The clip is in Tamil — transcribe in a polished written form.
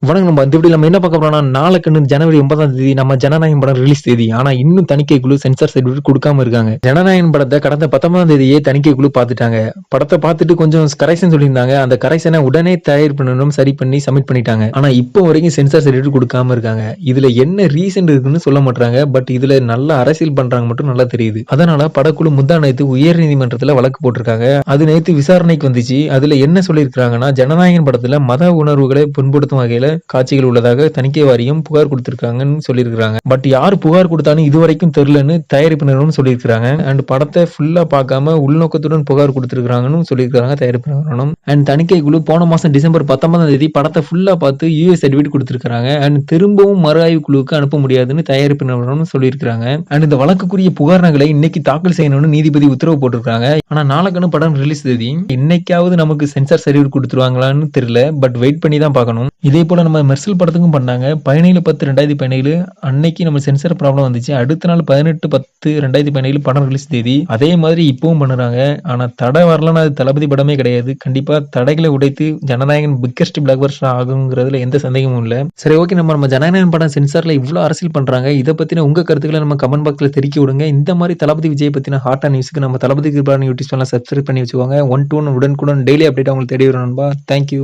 வணக்கம் நம்ம இந்த வீடியோல நம்ம என்ன பார்க்க போறோம்னா, நாளைக்கு ஜனவரி 9ஆம் தேதி நம்ம ஜனநாயகம் படம் ரிலீஸ் தேதி. ஆனா இன்னும் தணிக்கை குழு சென்சார் சர்டிபிகேட் கொடுக்காம இருக்காங்க. ஜனநாயகம் படத்தை கடந்த 19ஆம் தேதியே தணிக்கை குழு பார்த்துட்டாங்க. படத்தை பார்த்துட்டு கொஞ்சம் கரெக்ஷன் சொல்லியிருந்தாங்க. அந்த கரெக்ஷனை உடனே தயாரிப்பு நிறுவனம் சரி பண்ணி சப்மிட் பண்ணிட்டாங்க. ஆனா இப்போ வரைக்கும் சென்சார் சர்டிபிகேட் கொடுக்காம இருக்காங்க. இதுல என்ன ரீசன் இருக்குன்னு சொல்ல மாட்டாங்க. பட் இதுல நல்ல அரசியல் பண்றாங்க மட்டும் நல்லா தெரியுது. அதனால படக்குழு முந்தா நேத்து உயர் நீதிமன்றத்துல வழக்கு போட்டிருக்காங்க. அது நேத்து விசாரணைக்கு வந்துச்சு. அதுல என்ன சொல்லியிருக்காங்கன்னா, ஜனநாயகம் படத்துல மத உணர்வுகளை புண்படுத்தும் வகையில காட்சிகள் உள்ளதாக தணிக்கை வாரியம் புகார் கொடுத்திருக்காங்கன்னு சொல்லியிருக்காங்க. பட் யார் புகார் கொடுத்தாலும் இதுவரைக்கும் தெரியலன்னு தயாரிப்பு நிறுவனம் சொல்லியிருக்காங்க. அண்ட் படத்தை ஃபுல்லா பார்க்காம உள்நோக்கத்துடன் புகார் கொடுத்திருக்காங்கன்னு சொல்லியிருக்காங்க தயாரிப்பு நிறுவனம். அண்ட் தணிக்கை குழு போன மாசம் டிசம்பர் 19ஆம் தேதி படத்தை ஃபுல்லா பார்த்து யூஎஸ் சர்டிபிகேட் கொடுத்திருக்காங்க. அண்ட் திரும்பவும் மறு ஆய்வு குழுவுக்கு அனுப்ப முடியாதுன்னு தயாரிப்பு நிறுவனம் சொல்லியிருக்காங்க. அண்ட் இந்த வழக்குக்குரிய புகார் நகலை இன்னைக்கு தாக்கல் செய்யணும்னு நீதிபதி உத்தரவு போட்டிருக்காங்க. ஆனா நாளைக்கான படம் ரிலீஸ் தேதி இன்னைக்காவது நமக்கு சென்சார் சர்டிபிகேட் கொடுத்துருவாங்களான்னு தெரியல. பட் வெயிட் பண்ணி தான் பார்க்கணும். இதே போல நம்ம மெர்சல் படத்துக்கும் பண்ணாங்க. 17/10/2017 அன்னைக்கு நம்ம சென்சார் ப்ராப்ளம் வந்துச்சு. அடுத்த நாள் 18/10/2017 படம் ரிலீஸ் தேதி. அதே மாதிரி இப்பவும் பண்ணுறாங்க. ஆனா தடை வரலன்னா அது தளபதி படமே கிடையாது. கண்டிப்பா தடைகளை உடைத்து ஜனநாயகன் பிக்கஸ்ட் பிளாக் பஸ்டர் ஆகுங்கிறதுல எந்த சந்தேகமும் இல்லை. சரி, ஓகே, நம்ம ஜனநாயகன் படம் சென்சார்ல இவ்வளவு அரசியல் பண்றாங்க. இதை பத்தின உங்க கருத்துக்களை நம்ம கமெண்ட் பாக்ஸ்ல தெரிவிக்க விடுங்க. இந்த மாதிரி தளபதி விஜய் பத்தின ஹாட்டா நியூஸ்க்கு நம்ம தளபதி கிருபான யூடியூப் சேனல் சப்ஸ்கிரைப் பண்ணி வச்சுக்கோங்க. 1 to 1 உடனுக்குடன் டெய்லி அப்டேட் உங்களுக்கு தேடி வரும் நண்பா. தேங்க்யூ.